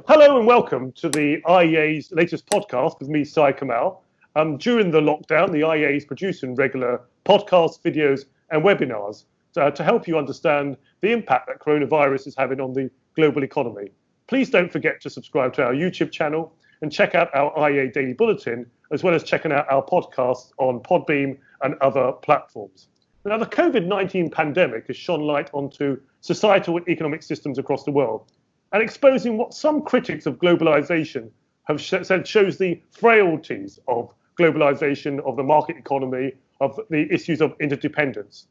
Hello and welcome to the IEA's latest podcast with me, Syed Kamall. During the lockdown, the IEA is producing regular podcasts, videos, and webinars to help you understand the impact that coronavirus is having on the global economy. Please don't forget to subscribe to our YouTube channel and check out our IEA Daily Bulletin, as well as checking out our podcasts on Podbeam and other platforms. Now, the Covid-19 pandemic has shone light onto societal and economic systems across the world, and exposing what some critics of globalisation have said shows the frailties of globalisation, of the market economy, of the issues of interdependence.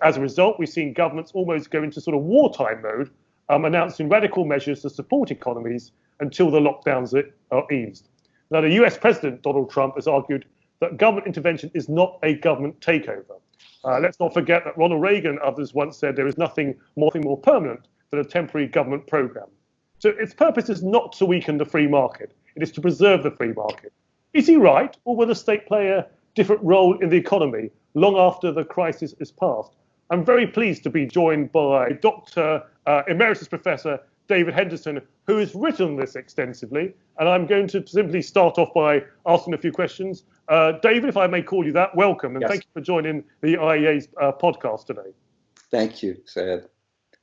As a result, we've seen governments almost go into sort of wartime mode, announcing radical measures to support economies until the lockdowns are eased. Now, the US President Donald Trump has argued that government intervention is not a government takeover. Let's not forget that Ronald Reagan and others once said there is nothing more permanent than a temporary government program. So its purpose is not to weaken the free market, it is to preserve the free market. Is he right, or will the state play a different role in the economy long after the crisis is past? I'm very pleased to be joined by Dr. Emeritus Professor David Henderson, who has written this extensively, and I'm going to simply start off by asking a few questions. David, if I may call you that, welcome, and Thank you for joining the IEA's podcast today. Thank you, Syed.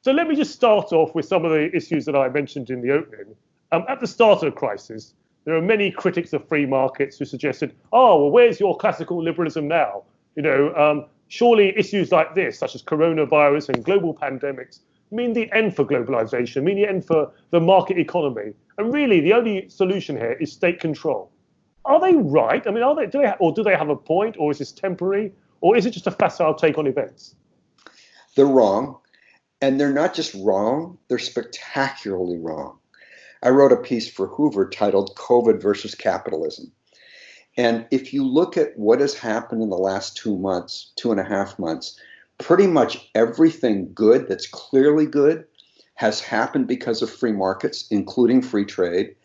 So let me just start off with some of the issues that I mentioned in the opening. At the start of the crisis, there are many critics of free markets who suggested, oh, well, where's your classical liberalism now? Surely issues like this, such as coronavirus and global pandemics, mean the end for globalization, mean the end for the market economy. And really, the only solution here is state control. Are they right? I mean, do they have a point, or is this temporary, or is it just a facile take on events? They're wrong. And they're not just wrong, they're spectacularly wrong. I wrote a piece for Hoover titled COVID versus Capitalism. And if you look at what has happened in the last 2 months, 2.5 months, pretty much everything good that's clearly good has happened because of free markets, including free trade.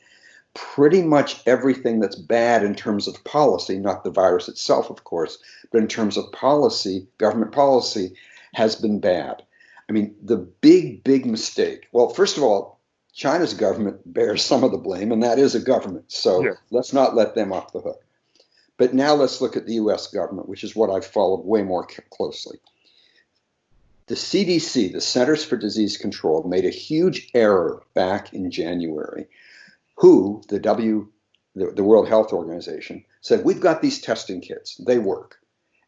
Pretty much everything that's bad in terms of policy, not the virus itself, of course, but in terms of policy, government policy, has been bad. I mean, the big mistake. Well, first of all, China's government bears some of the blame, and that is a government. So let's not let them off the hook. But now let's look at the US government, which is what I've followed way more closely. The CDC, the Centers for Disease Control, made a huge error back in January. WHO, the World Health Organization, said, we've got these testing kits. They work.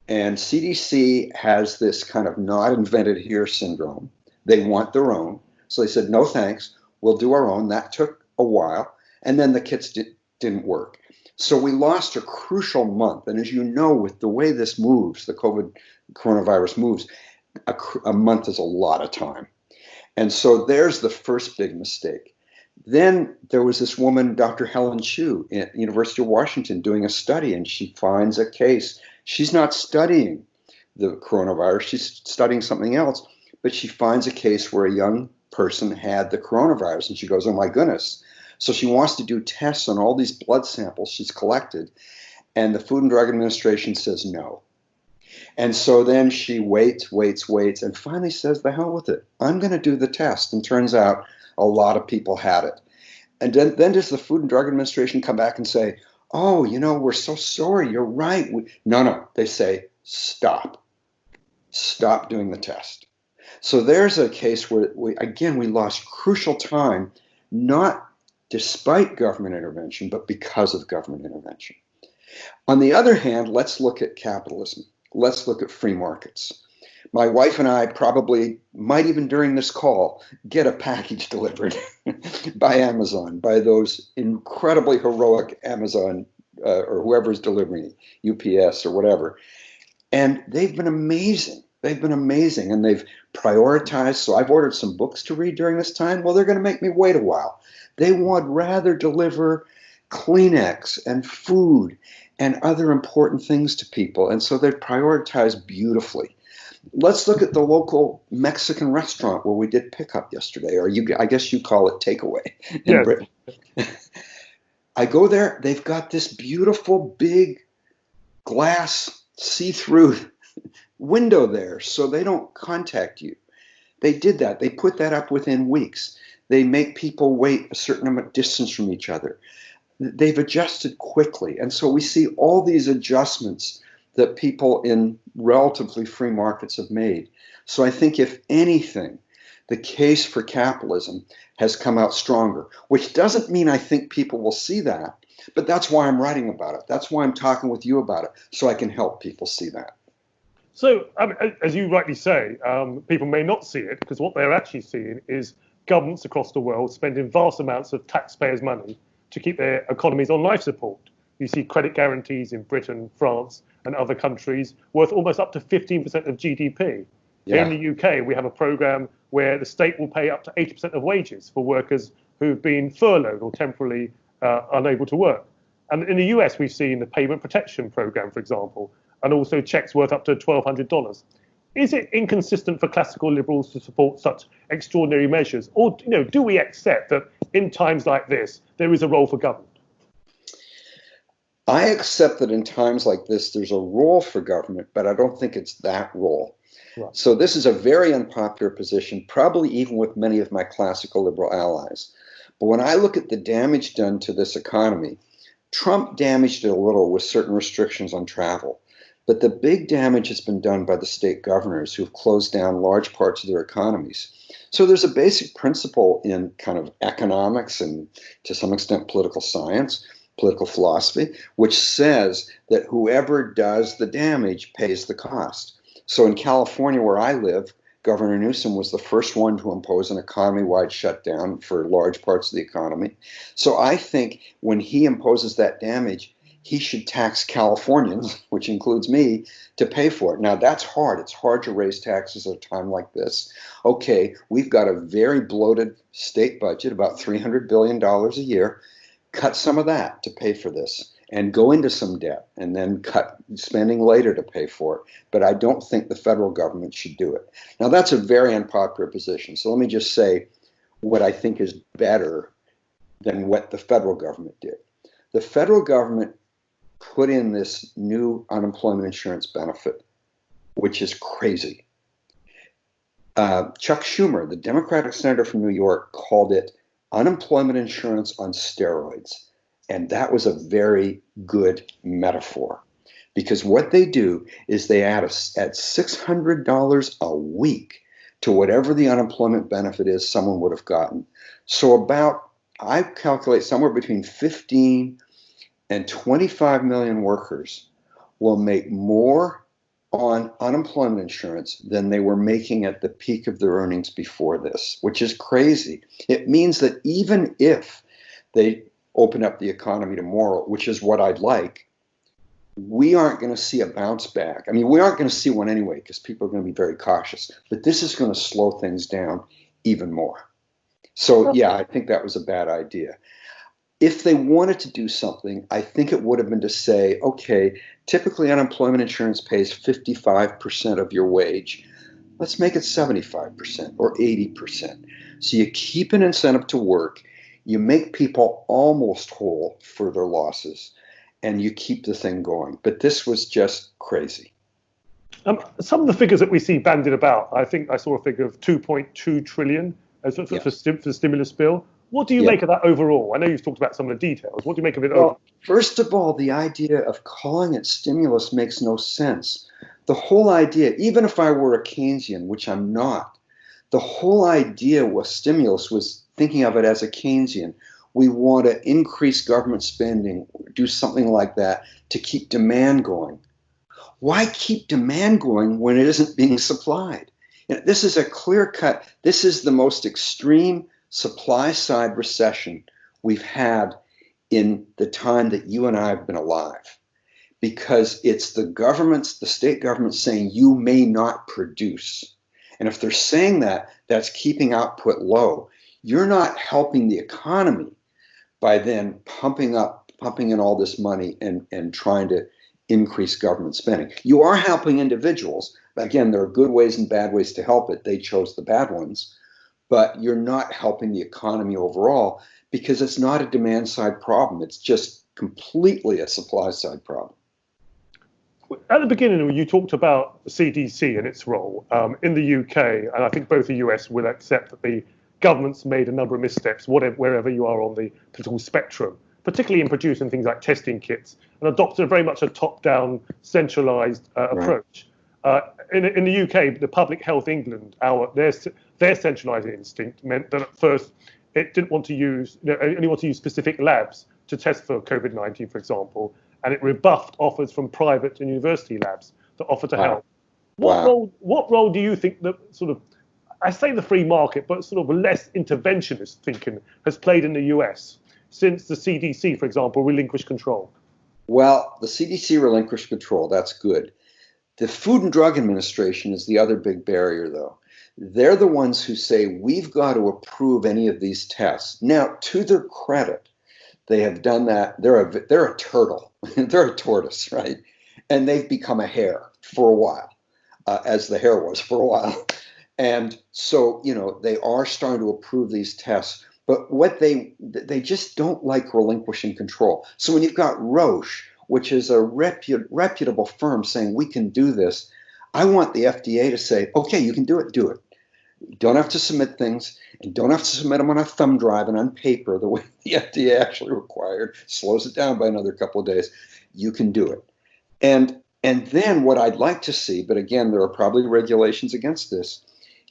And CDC has this kind of not invented here syndrome. They want their own. So they said, no, thanks. We'll do our own. That took a while. And then the kits didn't work. So we lost a crucial month. And as you know, with the way this moves, the coronavirus moves, a month is a lot of time. And so there's the first big mistake. Then there was this woman, Dr. Helen Chu, at University of Washington, doing a study, and she finds a case. She's not studying the coronavirus, she's studying something else, but she finds a case where a young person had the coronavirus, and she goes, oh my goodness. So she wants to do tests on all these blood samples she's collected, and the Food and Drug Administration says no. And so then she waits, and finally says, the hell with it. I'm going to do the test. And turns out a lot of people had it. And then does the Food and Drug Administration come back and say, oh, we're so sorry, you're right. No, they say, stop doing the test. So there's a case where, we lost crucial time, not despite government intervention, but because of government intervention. On the other hand, let's look at capitalism. Let's look at free markets. My wife and I probably might, even during this call, get a package delivered by Amazon, by those incredibly heroic Amazon or whoever's delivering it, UPS or whatever. And they've been amazing. And they've prioritized. So I've ordered some books to read during this time. Well, they're going to make me wait a while. They would rather deliver Kleenex and food and other important things to people. And so they've prioritized beautifully. Let's look at the local Mexican restaurant where we did pickup yesterday, or I guess you call it takeaway in Britain. I go there, they've got this beautiful big glass see-through window there so they don't contact you. They did that. They put that up within weeks. They make people wait a certain amount of distance from each other. They've adjusted quickly. And so we see all these adjustments that people in relatively free markets have made. So I think if anything, the case for capitalism has come out stronger, which doesn't mean I think people will see that, but that's why I'm writing about it. That's why I'm talking with you about it, so I can help people see that. So, as you rightly say, people may not see it because what they're actually seeing is governments across the world spending vast amounts of taxpayers' money to keep their economies on life support. You see credit guarantees in Britain, France, and other countries worth almost up to 15% of GDP. Yeah. Here in the UK, we have a program where the state will pay up to 80% of wages for workers who've been furloughed or temporarily unable to work. And in the US, we've seen the payment protection program, for example, and also checks worth up to $1,200. Is it inconsistent for classical liberals to support such extraordinary measures? Or do we accept that in times like this, there is a role for government? I accept that in times like this, there's a role for government, but I don't think it's that role. Right. So this is a very unpopular position, probably even with many of my classical liberal allies. But when I look at the damage done to this economy, Trump damaged it a little with certain restrictions on travel. But the big damage has been done by the state governors who've closed down large parts of their economies. So there's a basic principle in kind of economics and to some extent political science, political philosophy, which says that whoever does the damage pays the cost. So in California, where I live, Governor Newsom was the first one to impose an economy-wide shutdown for large parts of the economy. So I think when he imposes that damage, he should tax Californians, which includes me, to pay for it. Now, that's hard. It's hard to raise taxes at a time like this. Okay, we've got a very bloated state budget, about $300 billion a year. Cut some of that to pay for this and go into some debt and then cut spending later to pay for it. But I don't think the federal government should do it. Now, that's a very unpopular position. So let me just say what I think is better than what the federal government did. The federal government put in this new unemployment insurance benefit, which is crazy. Chuck Schumer, the Democratic senator from New York, called it unemployment insurance on steroids. And that was a very good metaphor, because what they do is they add $600 a week to whatever the unemployment benefit is someone would have gotten. So I calculate somewhere between 15 and 25 million workers will make more on unemployment insurance than they were making at the peak of their earnings before this, which is crazy. It means that even if they open up the economy tomorrow, which is what I'd like, we aren't going to see a bounce back. I mean, we aren't going to see one anyway, because people are going to be very cautious. But this is going to slow things down even more. So, yeah, I think that was a bad idea. If they wanted to do something, I think it would have been to say, okay, typically unemployment insurance pays 55% of your wage. Let's make it 75% or 80%. So you keep an incentive to work, you make people almost whole for their losses, and you keep the thing going. But this was just crazy. Some of the figures that we see bandied about, I think I saw a figure of 2.2 trillion for the stimulus bill. What do you make of that overall? I know you've talked about some of the details. What do you make of it overall? First of all, the idea of calling it stimulus makes no sense. The whole idea, even if I were a Keynesian, which I'm not, the whole idea with stimulus was thinking of it as a Keynesian. We want to increase government spending, do something like that to keep demand going. Why keep demand going when it isn't being supplied? This is a clear cut. This is the most extreme supply side recession we've had in the time that you and I have been alive, because it's the governments, the state governments saying you may not produce. And if they're saying that, that's keeping output low. You're not helping the economy by then pumping in all this money and trying to increase government spending. You are helping individuals. Again, there are good ways and bad ways to help it. They chose the bad ones. But you're not helping the economy overall, because it's not a demand side problem. It's just completely a supply side problem. At the beginning, you talked about the CDC and its role in the UK, and I think both the US will accept that the governments made a number of missteps, wherever you are on the political spectrum, particularly in producing things like testing kits, and adopted very much a top-down, centralised approach. In the UK, the Public Health England, their centralising instinct meant that at first it didn't want to use, only want to use specific labs to test for COVID-19, for example, and it rebuffed offers from private and university labs that offer to help. What role do you think that sort of, I say the free market, but sort of less interventionist thinking has played in the US since the CDC, for example, relinquished control? Well, the CDC relinquished control, that's good. The Food and Drug Administration is the other big barrier, though. They're the ones who say, we've got to approve any of these tests. Now, to their credit, they have done that. They're a turtle. They're a tortoise, right? And they've become a hare for a while, as the hare was for a while. And so, they are starting to approve these tests. But what they just don't like relinquishing control. So when you've got Roche, which is a reputable firm, saying we can do this, I want the FDA to say, okay, you can do it, do it. You don't have to submit things, and don't have to submit them on a thumb drive and on paper the way the FDA actually required. Slows it down by another couple of days. You can do it. And then what I'd like to see, but again, there are probably regulations against this,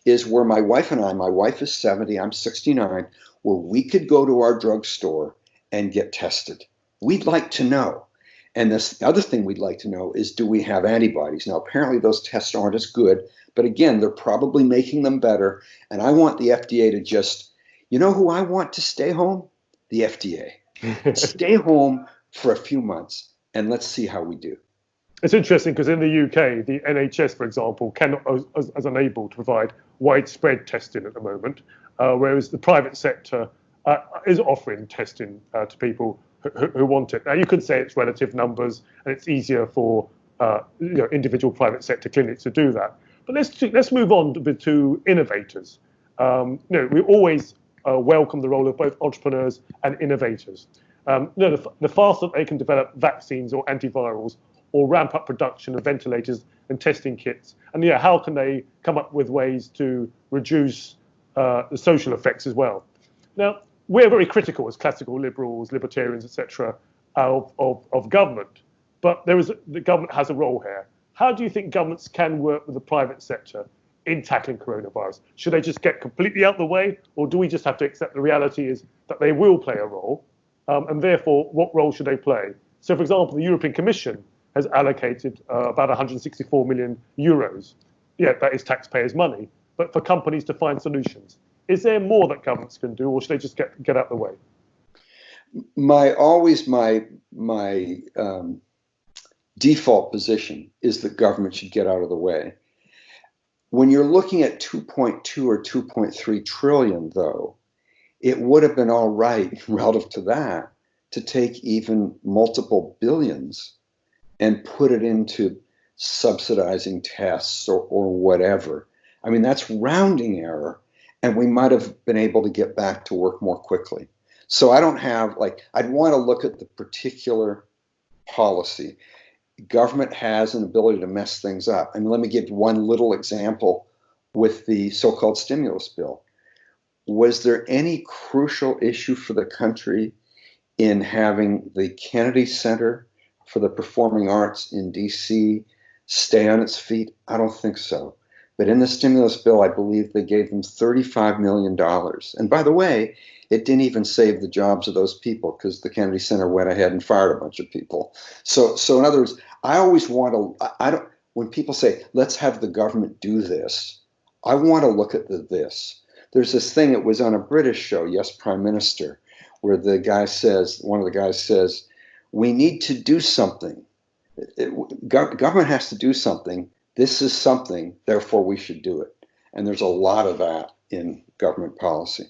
is where my wife is 70, I'm 69, where we could go to our drugstore and get tested. We'd like to know. And the other thing we'd like to know is, do we have antibodies? Now, apparently those tests aren't as good, but again, they're probably making them better. And I want the FDA to just, who I want to stay home? The FDA. Stay home for a few months and let's see how we do. It's interesting because in the UK, the NHS, for example, is unable to provide widespread testing at the moment, whereas the private sector is offering testing to people who want it. Now, you could say it's relative numbers, and it's easier for individual private sector clinics to do that. But let's move on to innovators. We always welcome the role of both entrepreneurs and innovators. The faster they can develop vaccines or antivirals, or ramp up production of ventilators and testing kits, and how can they come up with ways to reduce the social effects as well? Now, we're very critical as classical liberals, libertarians, etc., of government, but the government has a role here. How do you think governments can work with the private sector in tackling coronavirus? Should they just get completely out of the way, or do we just have to accept the reality is that they will play a role, and therefore, what role should they play? So, for example, the European Commission has allocated about 164 million euros. Yeah, that is taxpayers' money, but for companies to find solutions. Is there more that governments can do, or should they just get out of the way? My default position is that government should get out of the way. When you're looking at 2.2 or 2.3 trillion, though, it would have been all right relative to that to take even multiple billions and put it into subsidizing tests or whatever. I mean, that's rounding error, and we might have been able to get back to work more quickly. So I don't have, I'd want to look at the particular policy. Government has an ability to mess things up. And let me give one little example with the so-called stimulus bill. Was there any crucial issue for the country in having the Kennedy Center for the Performing Arts in DC stay on its feet? I don't think so. But in the stimulus bill, I believe they gave them $35 million. And by the way, it didn't even save the jobs of those people because the Kennedy Center went ahead and fired a bunch of people. So in other words, I always want to, when people say, let's have the government do this, I want to look at this. There's this thing, it was on a British show, Yes, Prime Minister, where one of the guys says, we need to do something. Government has to do something. This is something, therefore we should do it. And there's a lot of that in government policy.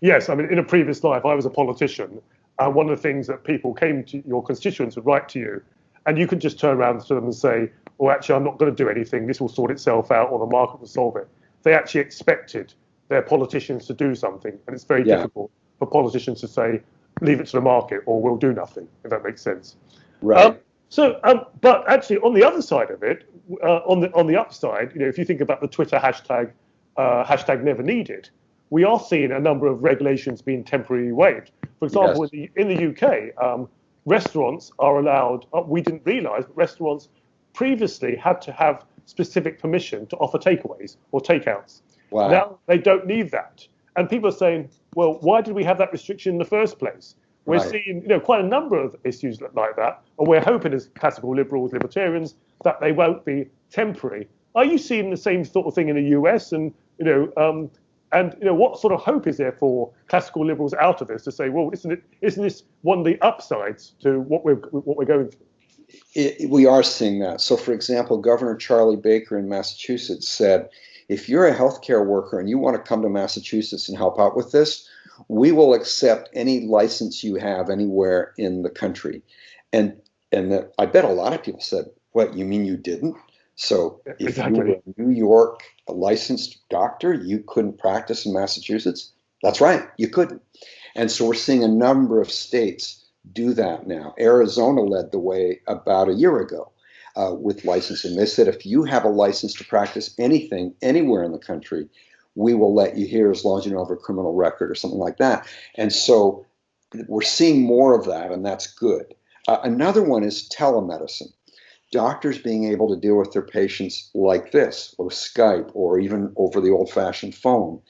Yes, I mean, in a previous life, I was a politician. One of the things that people came to, your constituents would write to you, and you could just turn around to them and say, well, actually, I'm not going to do anything. This will sort itself out, or the market will solve it. They actually expected their politicians to do something, and it's very difficult for politicians to say, leave it to the market, or we'll do nothing, if that makes sense. Right. But actually, on the other side of it, on the upside, if you think about the Twitter hashtag never needed, we are seeing a number of regulations being temporarily waived. For example, Yes. in the UK, restaurants are allowed, we didn't realize, but restaurants previously had to have specific permission to offer takeaways or takeouts. Wow. Now they don't need that. And people are saying, well, why did we have that restriction in the first place? We're Right. seeing quite a number of issues like that, and we're hoping as classical liberals, libertarians, that they won't be temporary. Are you seeing the same sort of thing in the US? And what sort of hope is there for classical liberals out of this to say, well, isn't this one of the upsides to what we're going through? We are seeing that. So, for example, Governor Charlie Baker in Massachusetts said, if you're a healthcare worker and you want to come to Massachusetts and help out with this, we will accept any license you have anywhere in the country. And I bet a lot of people said, what, you mean you didn't? So if you were a New York licensed doctor, you couldn't practice in Massachusetts? That's right, you couldn't. And so we're seeing a number of states do that now. Arizona led the way about a year ago with licensing. They said if you have a license to practice anything, anywhere in the country, we will let you here as long as you don't have a criminal record or something like that. And so we're seeing more of that, and that's good. Another one is telemedicine. Doctors being able to deal with their patients like this, with Skype or even over the old-fashioned phone.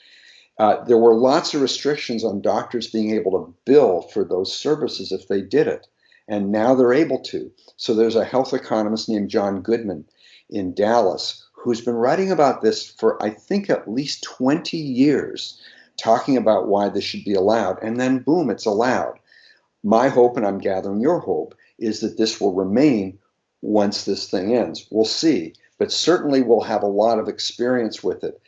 There were lots of restrictions on doctors being able to bill for those services if they did it. And now they're able to. So there's a health economist named John Goodman in Dallas who's been writing about this for, I think, at least 20 years, talking about why this should be allowed. And then, boom, it's allowed. My hope, and I'm gathering your hope, is that this will remain once this thing ends. We'll see. But certainly we'll have a lot of experience with it.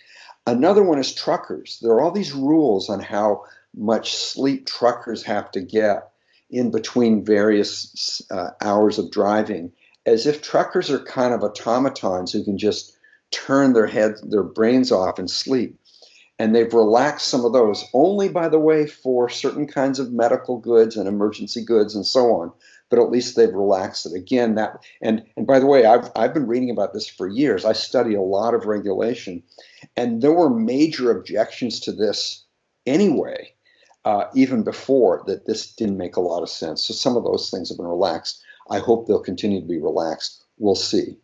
Another one is truckers. There are all these rules on how much sleep truckers have to get in between various hours of driving, as if truckers are kind of automatons who can just turn their brains off and sleep. And they've relaxed some of those, only, by the way, for certain kinds of medical goods and emergency goods and so on. But at least they've relaxed it. Again, and by the way, I've been reading about this for years. I study a lot of regulation, and there were major objections to this anyway, even before that. This didn't make a lot of sense. So some of those things have been relaxed. I hope they'll continue to be relaxed. We'll see.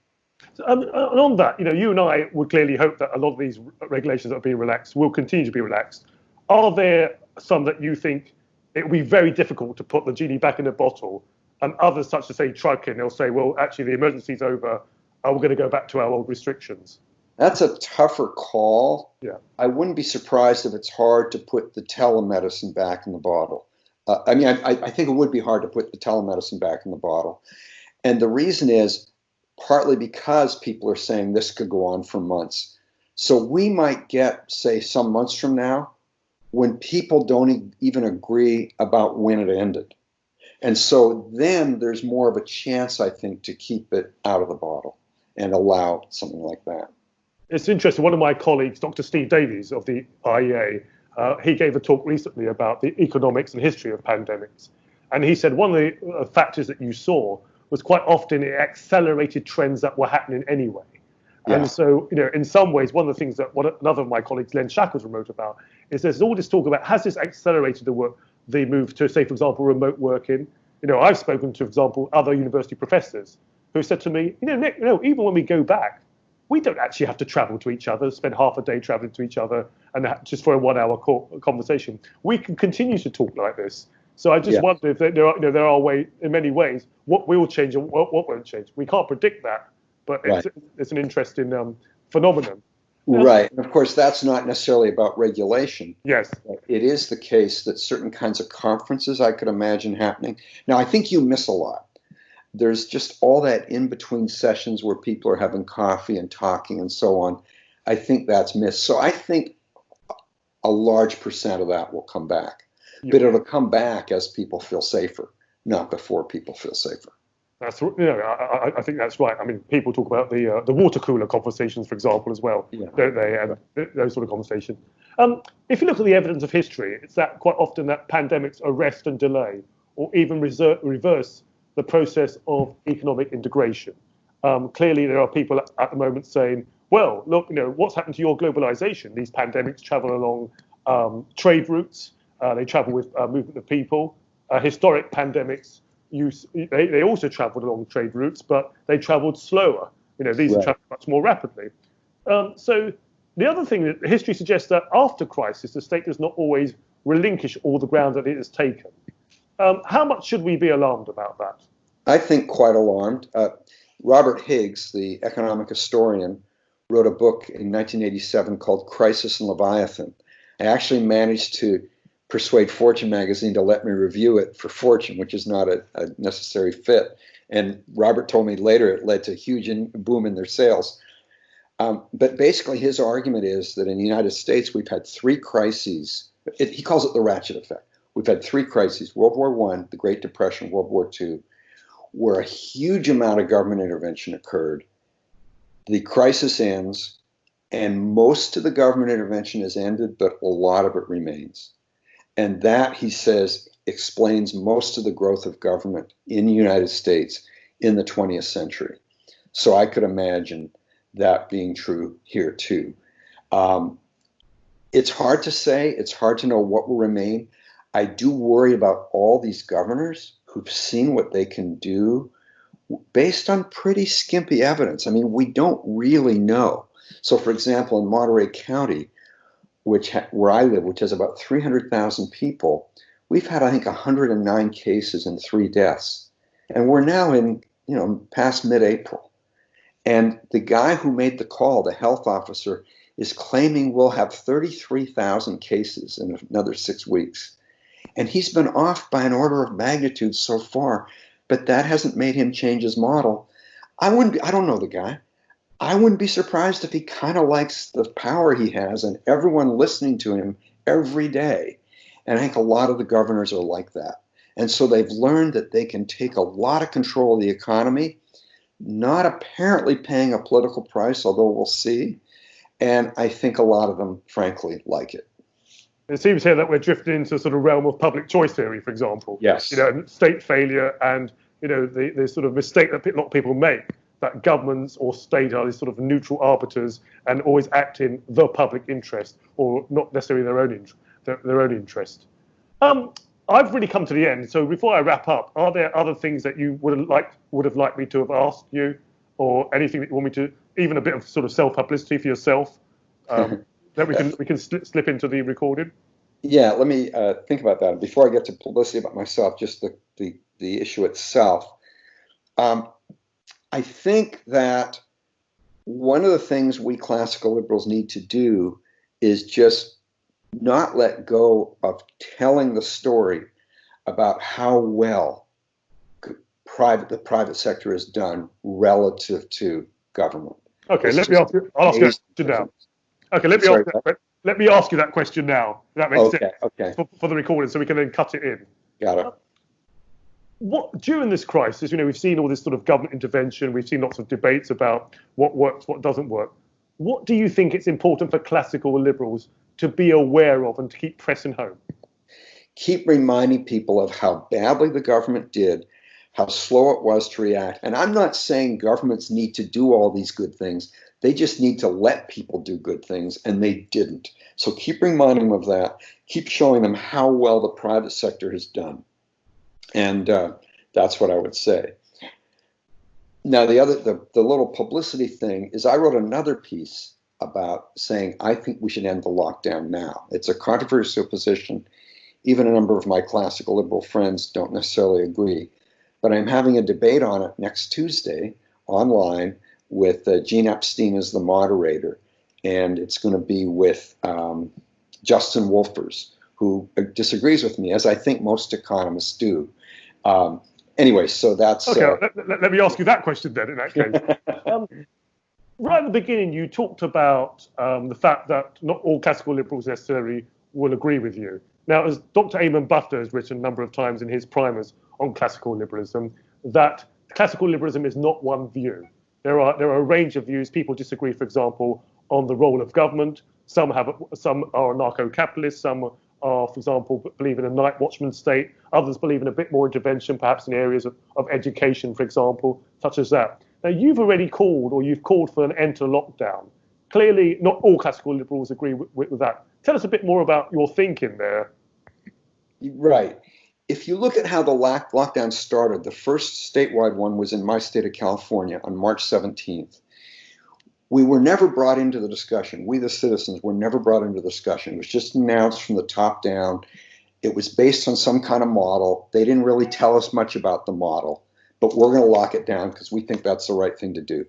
And on that, you and I would clearly hope that a lot of these regulations that are being relaxed will continue to be relaxed. Are there some that you think it will be very difficult to put the genie back in the bottle, and others, such as, say, trucking, they'll say, well, actually, the emergency's over, we're going to go back to our old restrictions? That's a tougher call. Yeah. I wouldn't be surprised if it's hard to put the telemedicine back in the bottle. I think it would be hard to put the telemedicine back in the bottle. And the reason is partly because people are saying this could go on for months. So we might get, say, some months from now when people don't even agree about when it ended. And so then there's more of a chance, I think, to keep it out of the bottle and allow something like that. It's interesting. One of my colleagues, Dr. Steve Davies of the IEA, he gave a talk recently about the economics and history of pandemics. And he said one of the factors that you saw was quite often it accelerated trends that were happening anyway. Yeah. And so, in some ways, one of the things that another of my colleagues, Len Shackles, wrote about is there's all this talk about, has this accelerated the move to, say, for example, remote working? I've spoken to, for example, other university professors who said to me, Nick, even when we go back, we don't actually have to travel to each other, spend half a day traveling to each other, and just for a 1 hour conversation. We can continue to talk like this. So I just wonder if there are ways, in many ways, what will change and what won't change. We can't predict that, but it's an interesting phenomenon. Right. And of course, that's not necessarily about regulation. Yes. It is the case that certain kinds of conferences I could imagine happening. Now, I think you miss a lot. There's just all that in between sessions where people are having coffee and talking and so on. I think that's missed. So I think a large percent of that will come back. But it'll come back as people feel safer, not before people feel safer. That's I think that's right. I mean, people talk about the water cooler conversations, for example, as well, don't they? And those sort of conversations. If you look at the evidence of history, it's that quite often that pandemics arrest and delay, or even reverse the process of economic integration. Clearly, there are people at the moment saying, well, look, what's happened to your globalization? These pandemics travel along trade routes. They travel with movement of people. Historic pandemics, they also traveled along trade routes, but they traveled slower. These are Right. traveled much more rapidly. So the other thing that history suggests that after crisis, the state does not always relinquish all the ground that it has taken. How much should we be alarmed about that? I think quite alarmed. Robert Higgs, the economic historian, wrote a book in 1987 called Crisis and Leviathan. I actually managed to persuade Fortune magazine to let me review it for Fortune, which is not a necessary fit. And Robert told me later it led to a huge boom in their sales. But basically his argument is that in the United States, we've had three crises. He calls it the ratchet effect. We've had three crises: World War I, the Great Depression, World War II, where a huge amount of government intervention occurred. The crisis ends, and most of the government intervention has ended, but a lot of it remains. And that, he says, explains most of the growth of government in the United States in the 20th century. So I could imagine that being true here too. It's hard to say. It's hard to know what will remain. I do worry about all these governors who've seen what they can do based on pretty skimpy evidence. I mean, we don't really know. So, for example, in Monterey County, where I live, which has about 300,000 people, we've had, I think, 109 cases and 3 deaths. And we're now in, past mid-April. And the guy who made the call, the health officer, is claiming we'll have 33,000 cases in another 6 weeks. And he's been off by an order of magnitude so far, but that hasn't made him change his model. I don't know the guy. I wouldn't be surprised if he kind of likes the power he has and everyone listening to him every day. And I think a lot of the governors are like that. And so they've learned that they can take a lot of control of the economy, not apparently paying a political price, although we'll see. And I think a lot of them, frankly, like it. It seems here that we're drifting into sort of realm of public choice theory, for example. Yes. State failure and, the sort of mistake that a lot of people make, that governments or state are these sort of neutral arbiters and always act in the public interest or not necessarily their own interest. I've really come to the end. So before I wrap up, are there other things that you would have liked me to have asked you, or anything that you want me to, even a bit of sort of self-publicity for yourself? That we can slip into the recording? Yeah, let me think about that. Before I get to publicity about myself, just the issue itself. I think that one of the things we classical liberals need to do is just not let go of telling the story about how well the private sector has done relative to government. Okay, I'll ask you that question now. Okay, let me ask you that question now. That makes sense. Okay. For the recording, so we can then cut it in. Got it. During this crisis, we've seen all this sort of government intervention. We've seen lots of debates about what works, what doesn't work. What do you think it's important for classical liberals to be aware of and to keep pressing home? Keep reminding people of how badly the government did, how slow it was to react. And I'm not saying governments need to do all these good things. They just need to let people do good things, and they didn't. So keep reminding them of that. Keep showing them how well the private sector has done. And that's what I would say. Now, the little publicity thing is I wrote another piece about saying I think we should end the lockdown now. It's a controversial position. Even a number of my classical liberal friends don't necessarily agree. But I'm having a debate on it next Tuesday online with Gene Epstein as the moderator. And it's going to be with Justin Wolfers, who disagrees with me, as I think most economists do. Anyway, so that's... Okay, let me ask you that question then, in that case. Right at the beginning, you talked about the fact that not all classical liberals necessarily will agree with you. Now, as Dr. Eamon Butler has written a number of times in his primers on classical liberalism, that classical liberalism is not one view. There are a range of views. People disagree, for example, on the role of government. Some are anarcho-capitalists. Some are, for example, believe in a night watchman state. Others believe in a bit more intervention, perhaps in areas of education, for example, such as that. Now, you've called for an end to lockdown. clearly, not all classical liberals agree with that. Tell us a bit more about your thinking there. Right. If you look at how the lockdown started, the first statewide one was in my state of California on March 17th. We were never brought into the discussion. We, the citizens, were never brought into the discussion. It was just announced from the top down. It was based on some kind of model. They didn't really tell us much about the model, but we're going to lock it down because we think that's the right thing to do.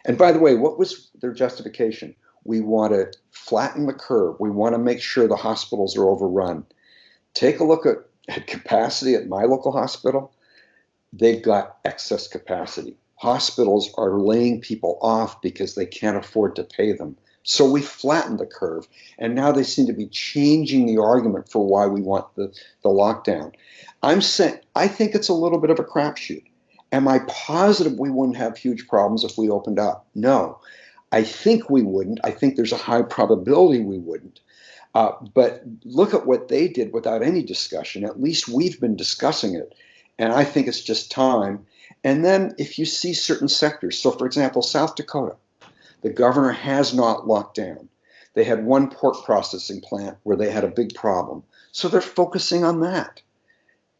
And by the way, what was their justification? We want to flatten the curve. We want to make sure the hospitals are overrun. Take a look at capacity at my local hospital. They've got excess capacity. Hospitals are laying people off because they can't afford to pay them. So we flattened the curve, and now they seem to be changing the argument for why we want the lockdown. I'm saying I think it's a little bit of a crapshoot. Am I positive we wouldn't have huge problems if we opened up? No. I think we wouldn't. I think there's a high probability we wouldn't. But look at what they did without any discussion. At least we've been discussing it, and I think it's just time. And then if you see certain sectors, so for example, South Dakota, the governor has not locked down. They had one pork processing plant where they had a big problem. So they're focusing on that.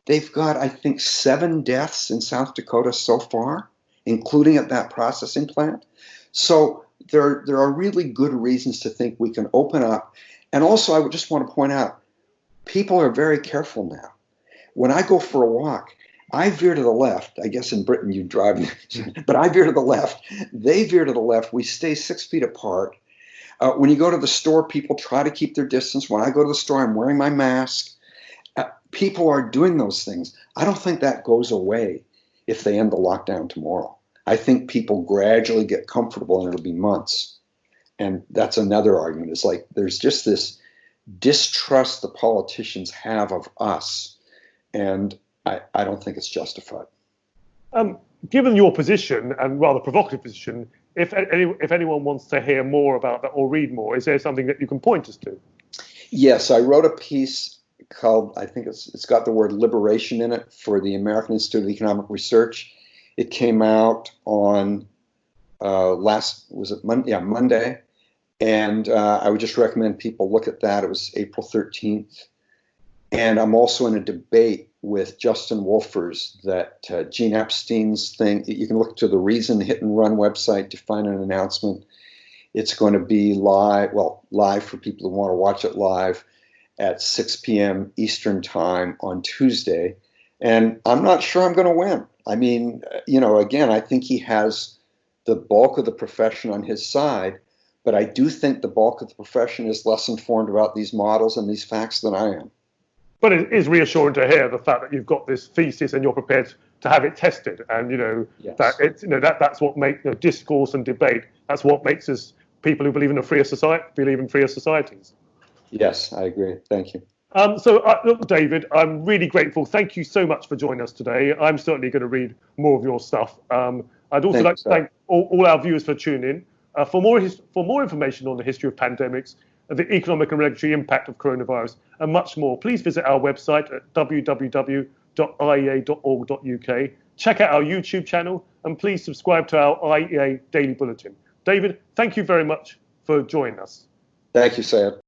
They've got, I think, 7 deaths in South Dakota so far, including at that processing plant. So there are really good reasons to think we can open up. And also, I would just want to point out, people are very careful now. When I go for a walk, I veer to the left. I guess in Britain you drive, but I veer to the left. They veer to the left. We stay 6 feet apart. When you go to the store, people try to keep their distance. When I go to the store, I'm wearing my mask. People are doing those things. I don't think that goes away if they end the lockdown tomorrow. I think people gradually get comfortable, and it'll be months. And that's another argument. It's like there's just this distrust the politicians have of us. And I don't think it's justified. Given your position, and rather provocative position, if anyone wants to hear more about that or read more, is there something that you can point us to? Yes, I wrote a piece called, I think it's got the word liberation in it, for the American Institute of Economic Research. It came out on Monday. And I would just recommend people look at that. It was April 13th. And I'm also in a debate with Justin Wolfers that Gene Epstein's thing. You can look to the Reason Hit and Run website to find an announcement. It's going to be live for people who want to watch it live at 6 p.m. Eastern time on Tuesday. And I'm not sure I'm going to win. I mean, again, I think he has the bulk of the profession on his side, but I do think the bulk of the profession is less informed about these models and these facts than I am. But it is reassuring to hear the fact that you've got this thesis and you're prepared to have it tested, and yes. that it's that's what makes discourse and debate. That's what makes us people who believe in a freer society, believe in freer societies. Yes, I agree. Thank you. Look, David, I'm really grateful. Thank you so much for joining us today. I'm certainly going to read more of your stuff. I'd also like to thank all our viewers for tuning in. For more information on the history of pandemics, the economic and regulatory impact of coronavirus, and much more, please visit our website at www.iea.org.uk. Check out our YouTube channel, and please subscribe to our IEA Daily Bulletin. David, thank you very much for joining us. Thank you, Syed.